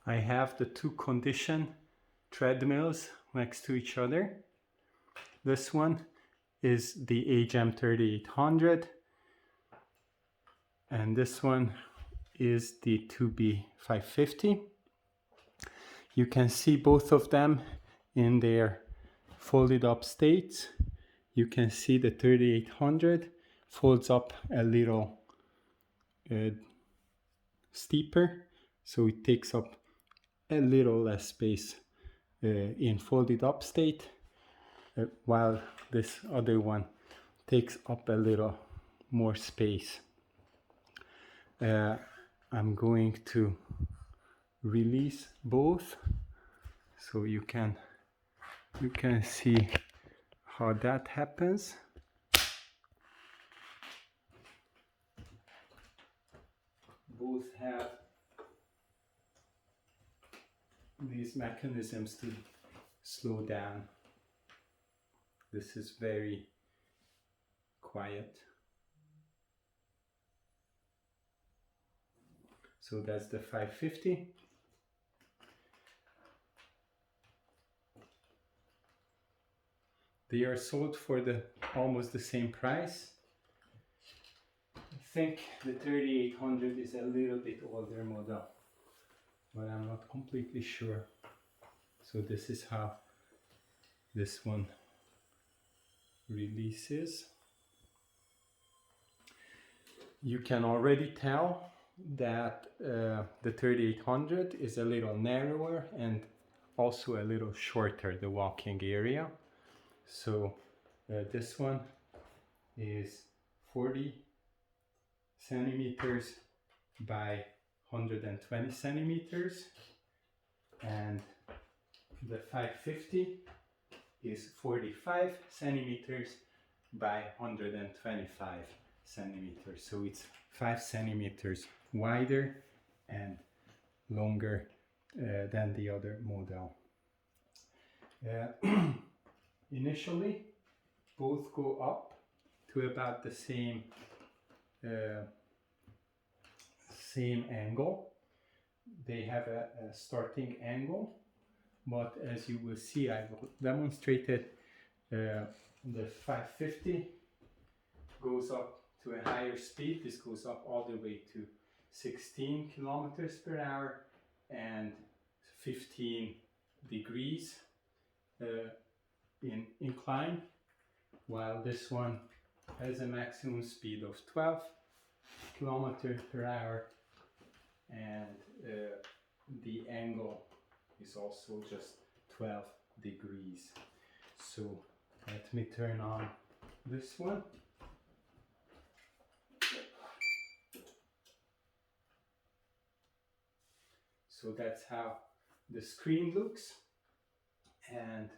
I have the two Kondition treadmills next to each other. This one is the HM-3800 and this one is the 4B-550. You can see both of them in their folded up states. You can see the 3800 folds up a little steeper, so it takes up a little less space in folded up state, while this other one takes up a little more space. I'm going to release both so you can see how that happens. Both have these mechanisms to slow down. This is very quiet. So that's the 550. They are sold for almost the same price. I think the 3800 is a little bit older model, but I'm not completely sure. So this is how this one releases. You can already tell that the 3800 is a little narrower and also a little shorter, the walking area. So this one is 40 centimeters by 120 centimeters, and the 550 is 45 centimeters by 125 centimeters. So it's 5 centimeters wider and longer than the other model. Initially, both go up to about the same angle. They have a starting angle, but as you will see, I demonstrated the 550 goes up to a higher speed. This goes up all the way to 16 kilometers per hour and 15 degrees in incline, while this one has a maximum speed of 12 kilometers per hour, and the angle is also just 12 degrees. So let me turn on this one. So that's how the screen looks, and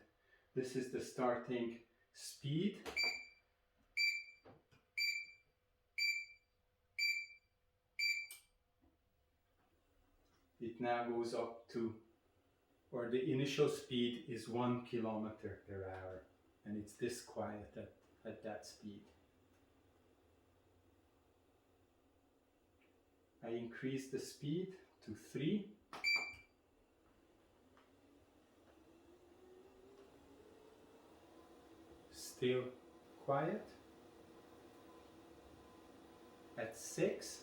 this is the starting speed. It now goes up to, or the initial speed is 1 kilometer per hour, and it's this quiet at that speed. I increase the speed to 3. Still quiet. At 6.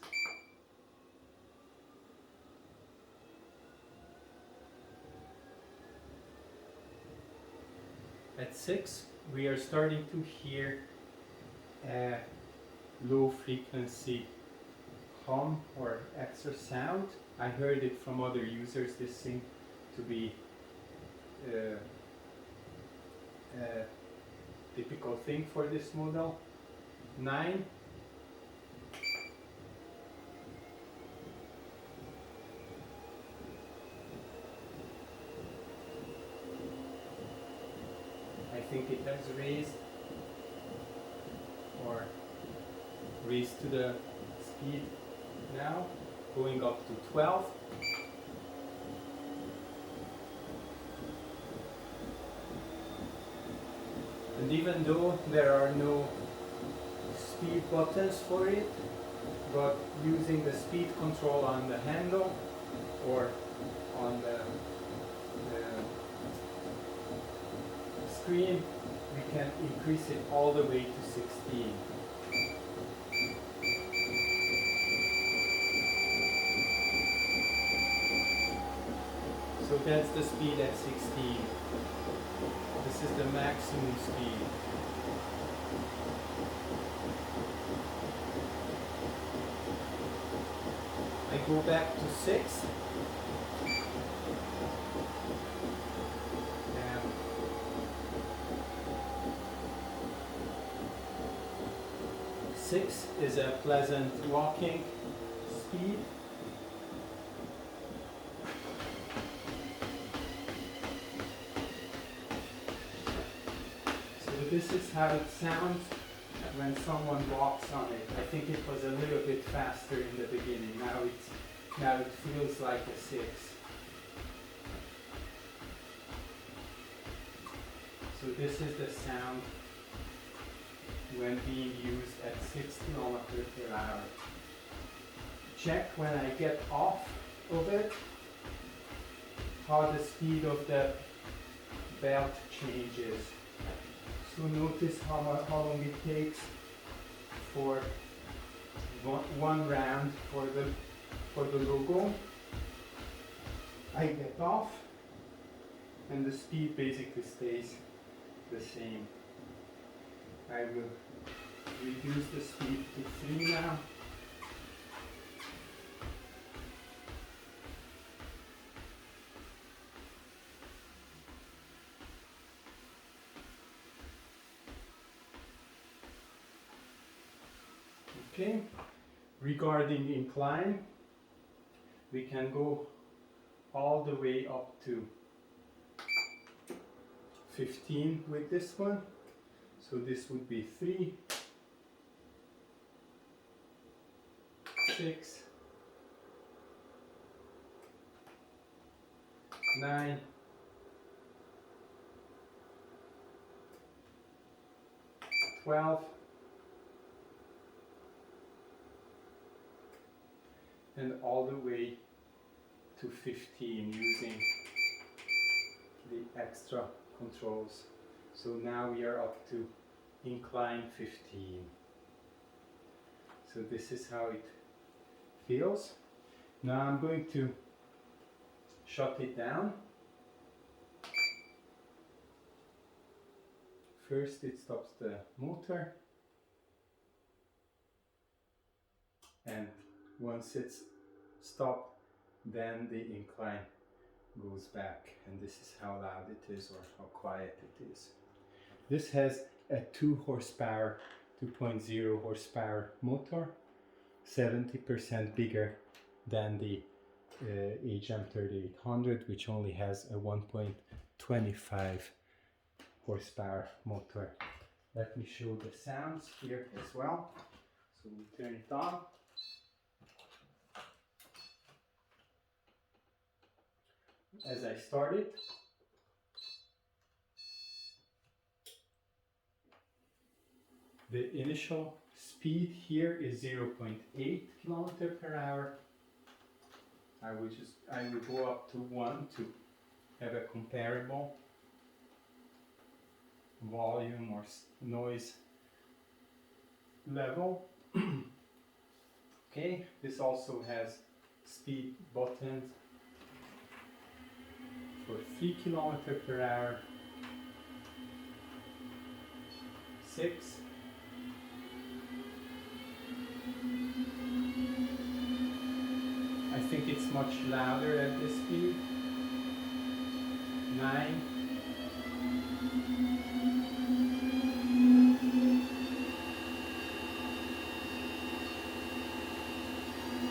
At 6, we are starting to hear a low frequency hum or extra sound. I heard it from other users. This seemed to be a typical thing for this model. 9. I think it has raised to the speed now, going up to 12. And even though there are no speed buttons for it, but using the speed control on the handle or on screen, we can increase it all the way to 16. So that's the speed at 16. This is the maximum speed. I go back to 6. And 6 is a pleasant walking speed. So this is how it sounds when someone walks on it. I think it was a little bit faster in the beginning. Now it feels like a 6. So this is the sound when being used at 6 kilometers per hour. Check when I get off of it how the speed of the belt changes. So notice how long it takes for one round for the logo. I get off and the speed basically stays the same. I will reduce the speed to 3 now. Okay, regarding incline, we can go all the way up to 15 with this one. So this would be 3, 6, 9, 12, and all the way to 15 using the extra controls. So now we are up to incline 15. So this is how it feels. Now I'm going to shut it down. First it stops the motor, and once it's stopped, then the incline goes back, and this is how loud it is or how quiet it is. This has a 2 horsepower, 2.0 horsepower motor, 70% bigger than the HM-3800, which only has a 1.25 horsepower motor. Let me show the sounds here as well. So we turn it on. As I start it, the initial speed here is 0.8 kilometers per hour. I would go up to 1 to have a comparable volume or noise level. Okay, this also has speed buttons for 3 kilometers per hour, 6, I think it's much louder at this speed, 9,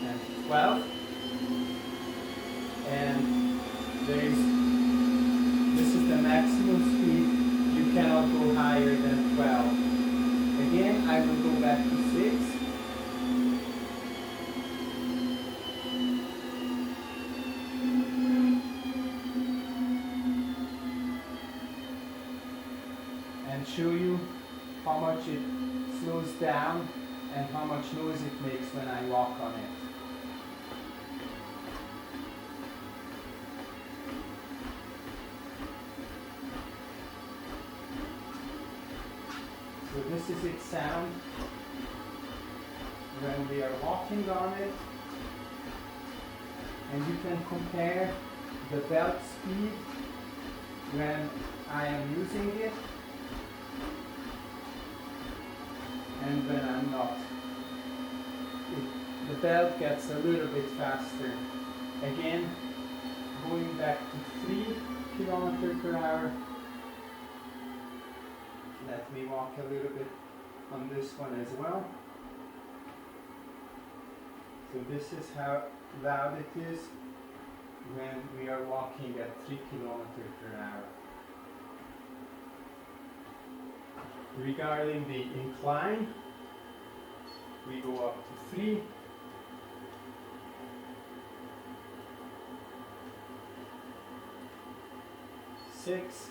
and 12, and this is the maximum speed. You cannot go higher than 12. Again, I will go back to 6. And show you how much it slows down and how much noise it makes when I walk on it. this is its sound when we are walking on it. And you can compare the belt speed when I am using it and when I'm not. The belt gets a little bit faster. Again, going back to 3 km/h. Let me walk a little bit on this one as well. So this is how loud it is when we are walking at 3 km/h. Regarding the incline, we go up to 3. Six,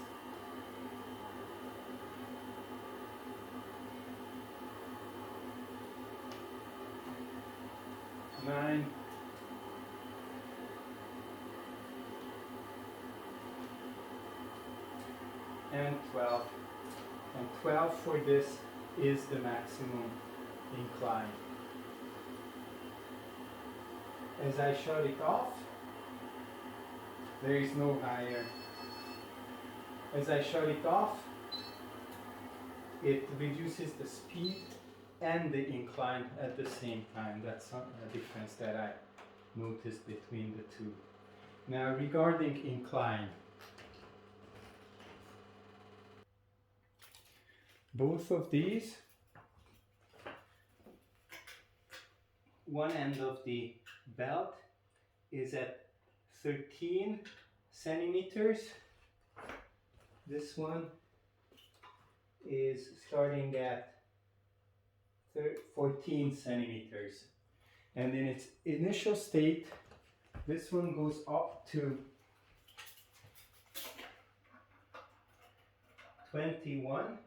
9, 12. And 12 for this is the maximum incline. As I shut it off, there is no higher. As I shut it off, it reduces the speed and the incline at the same time. That's a difference that I noticed between the two. Now regarding incline, both of these, one end of the belt is at 13 centimeters. This one is starting at 14 centimeters. And in its initial state, this one goes up to 21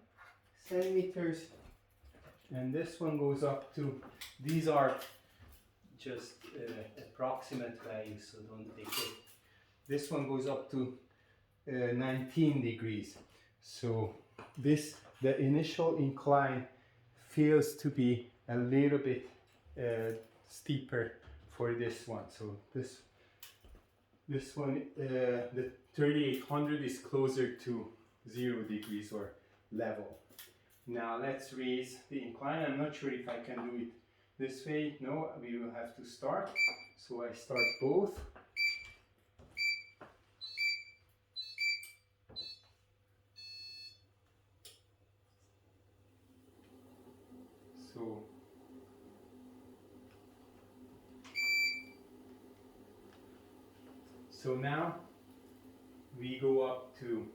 centimeters, and this one goes up to, these are just approximate values, so don't take it. This one goes up to 19 degrees. So the initial incline feels to be a little bit steeper for this one. So this one, the 3800 is closer to 0 degrees or level. Now let's raise the incline. I'm not sure if I can do it this way. No, we will have to start. So I start both. So now we go up to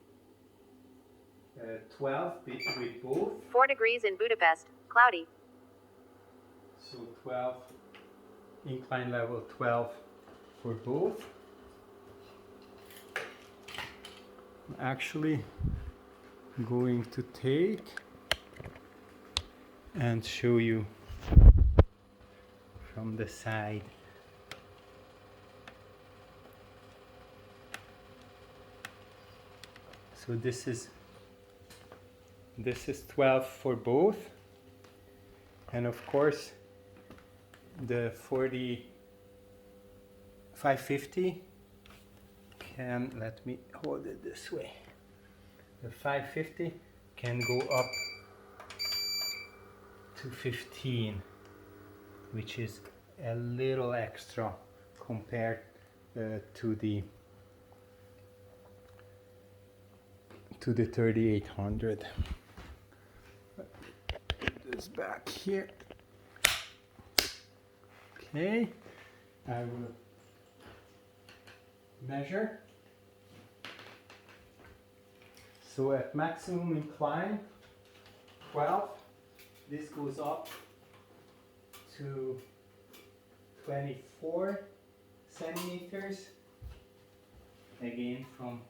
12 with both. 4 degrees in Budapest, cloudy. So 12, incline level 12 for both. I'm actually going to take and show you from the side. So this is 12 for both, and of course the 4B-550 can, let me hold it this way, the 550 can go up to 15, which is a little extra compared to the 3800. Put this back here. Okay, I will measure. So at maximum incline 12, this goes up to 24 centimeters, again from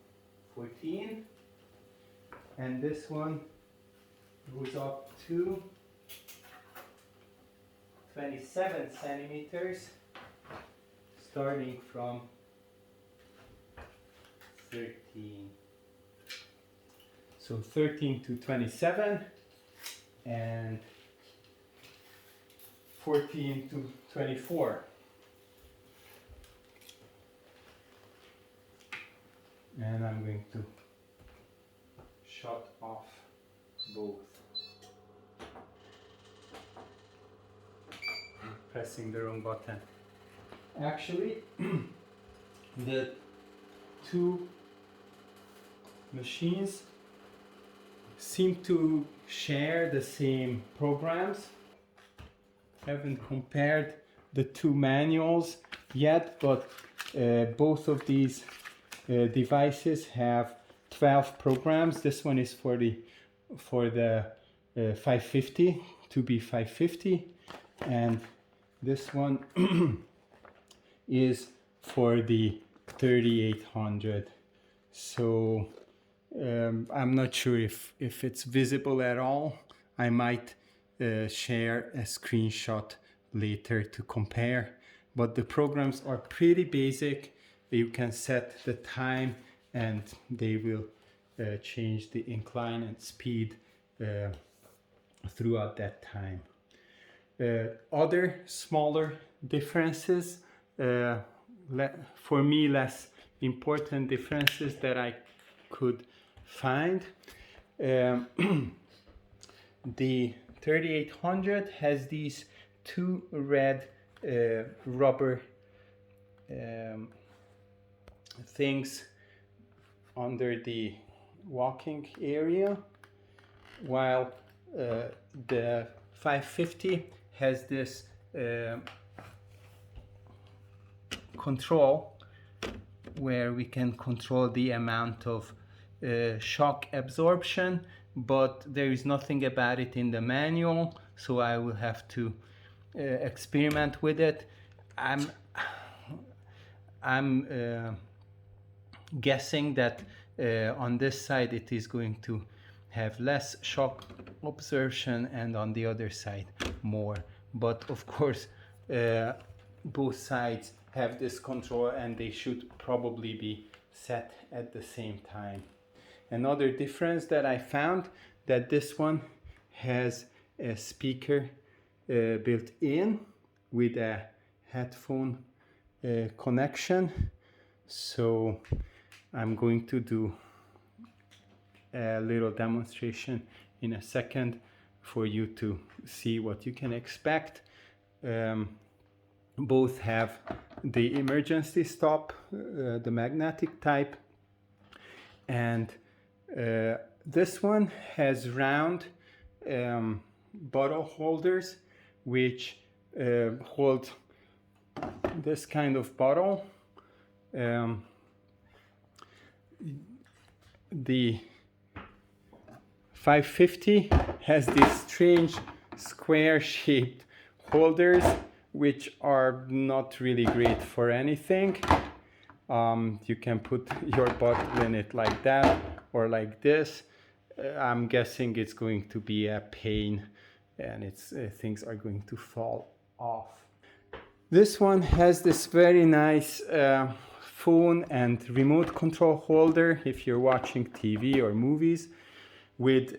14. And this one goes up to 27 centimeters, starting from 13. So 13 to 27, and 14 to 24. And I'm going to shut off both. Pressing the wrong button. Actually, the two machines seem to share the same programs. Haven't compared the two manuals yet, but both of these devices have 12 programs. This one is for the 550, 4B-550, and this one is for the 3800. So I'm not sure if it's visible at all. I might share a screenshot later to compare, but the programs are pretty basic. You can set the time and they will change the incline and speed throughout that time. Other smaller differences, for me less important differences that I could find. The 3800 has these two red rubber things under the walking area, while the 550 has this control where we can control the amount of shock absorption, but there is nothing about it in the manual, so I will have to experiment with it. I'm guessing that on this side it is going to have less shock absorption and on the other side more, but of course both sides have this control and they should probably be set at the same time. Another difference that I found, that this one has a speaker built in with a headphone connection. So I'm going to do a little demonstration in a second for you to see what you can expect. Both have the emergency stop, the magnetic type, and this one has round bottle holders which hold this kind of bottle. The 550 has these strange square shaped holders which are not really great for anything. You can put your bottle in it like that or like this. I'm guessing it's going to be a pain and things are going to fall off. This one has this very nice phone and remote control holder if you're watching TV or movies, with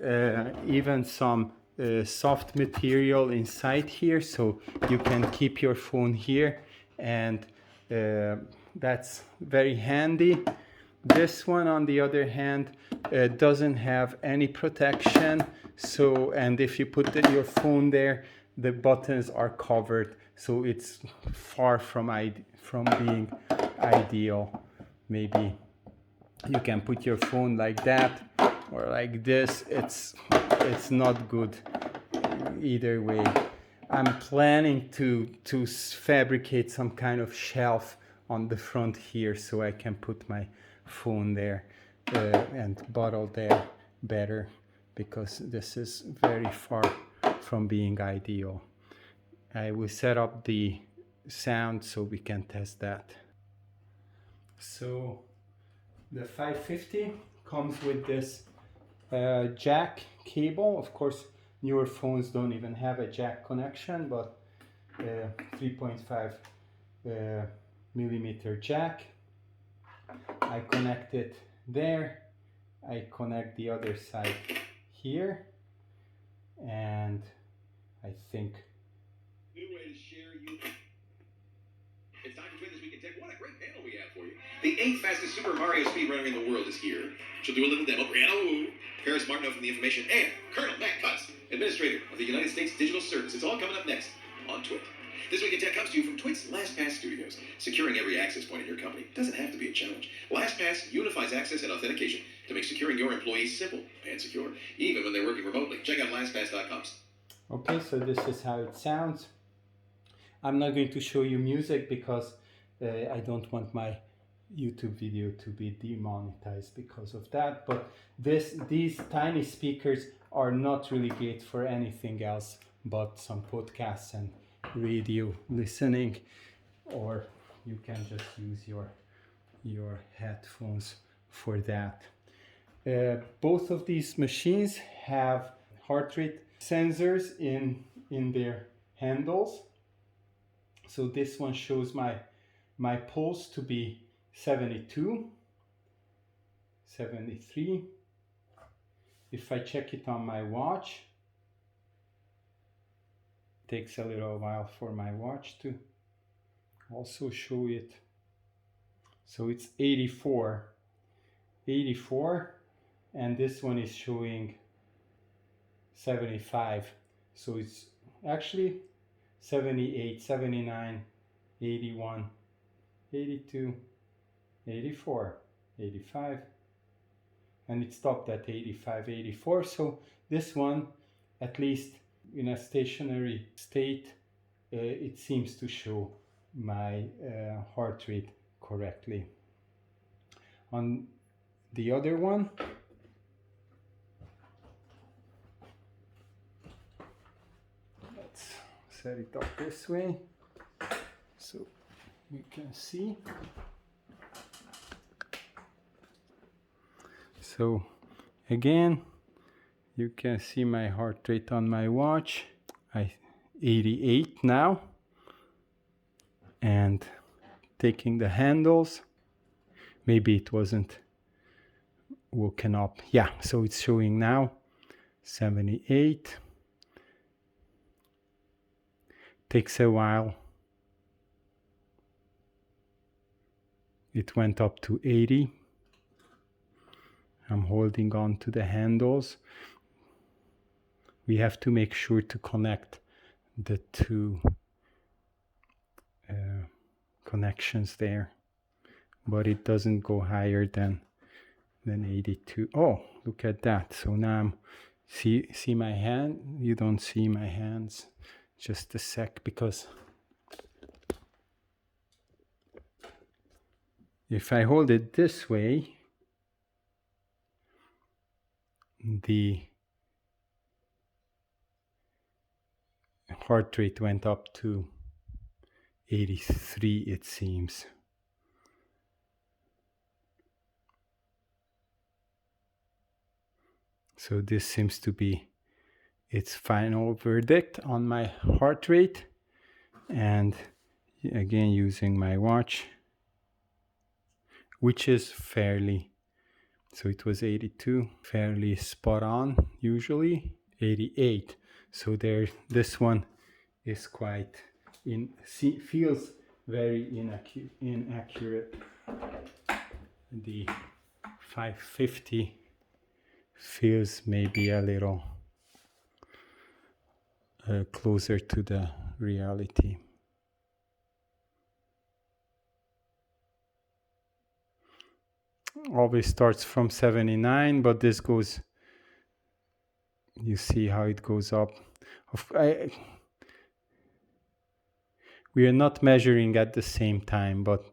even some soft material inside here, so you can keep your phone here, and that's very handy. This one, on the other hand, doesn't have any protection, so, and if you put your phone there, the buttons are covered, so it's far from being ideal. Maybe you can put your phone like that or like this. It's not good either way. I'm planning to fabricate some kind of shelf on the front here so I can put my phone there and bottle there better, because this is very far from being ideal. I will set up the sound so we can test that. So the 550 comes with this jack cable. Of course, newer phones don't even have a jack connection, but 3.5 millimeter jack. I connect it there. I connect the other side here, and I think New way to share you. It's time to twin this week in tech. What a great panel we have for you. The 8th fastest Super Mario speedrunner in the world is here. She'll do a little demo. Brianna Wu, Paris Martineau from The Information, and Colonel Matt Cutts, Administrator of the United States Digital Service. It's all coming up next on Twit. This Week in Tech comes to you from Twit's LastPass Studios. Securing every access point in your company doesn't have to be a challenge. LastPass unifies access and authentication to make securing your employees simple and secure, even when they're working remotely. Check out LastPass.com. okay, so this is how it sounds. I'm not going to show you music because I don't want my YouTube video to be demonetized because of that, but these tiny speakers are not really great for anything else but some podcasts and radio listening, or you can just use your headphones for that. Both of these machines have heart rate sensors in their handles. So this one shows my pulse to be 72, 73. If I check it on my watch, it takes a little while for my watch to also show it. So it's 84, and this one is showing 75. So it's actually 78, 79, 81, 82, 84, 85, and it stopped at 85, 84. So this one, at least in a stationary state, it seems to show my heart rate correctly. On the other one, let's set it up this way so you can see. So again, you can see my heart rate on my watch. 88 now, and taking the handles, maybe it wasn't woken up. Yeah, so it's showing now 78. Takes a while. It went up to 80. I'm holding on to the handles. We have to make sure to connect the two connections there, but it doesn't go higher than 82. Oh, look at that. So now I'm see my hand. You don't see my hands. Just a sec, because if I hold it this way, the heart rate went up to 83, it seems. So this seems to be its final verdict on my heart rate. And again, using my watch, which is fairly, so it was 82, fairly spot on, usually 88. So there, this one is quite feels very inaccurate. The 550 feels maybe a little closer to the reality. Always starts from 79, but this goes, you see how it goes up. We are not measuring at the same time, but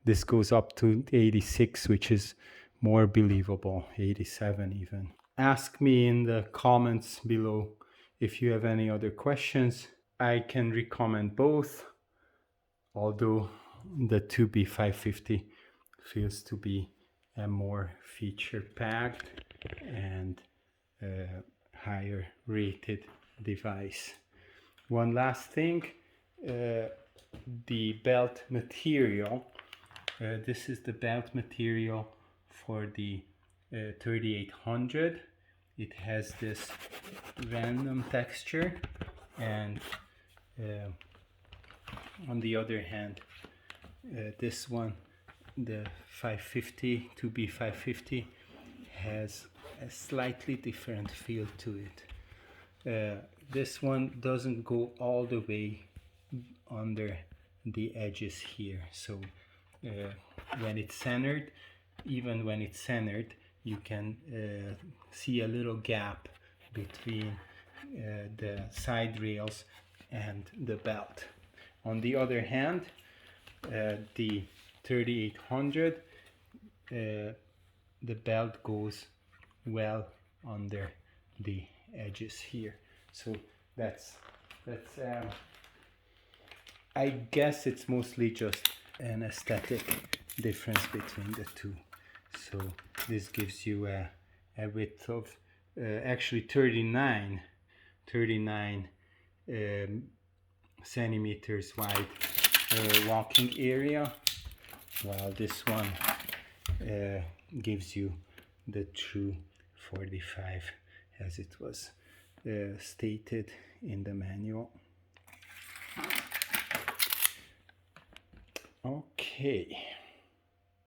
this goes up to 86, which is more believable, 87 even. Ask me in the comments below if you have any other questions. I can recommend both, although the 4B-550 feels to be a more feature-packed and higher rated device. One last thing, the belt material. This is the belt material for the 3800. it has this random texture, and on the other hand, this one, the 550 2B-550, has a slightly different feel to it. This one doesn't go all the way under the edges here, so when it's centered, even when it's centered, you can see a little gap between the side rails and the belt. On the other hand, the 3800, the belt goes well under the edges here. So that's I guess it's mostly just an aesthetic difference between the two. So this gives you a width of actually 39 centimeters wide walking area, while this one gives you the true 45 as it was stated in the manual. Okay.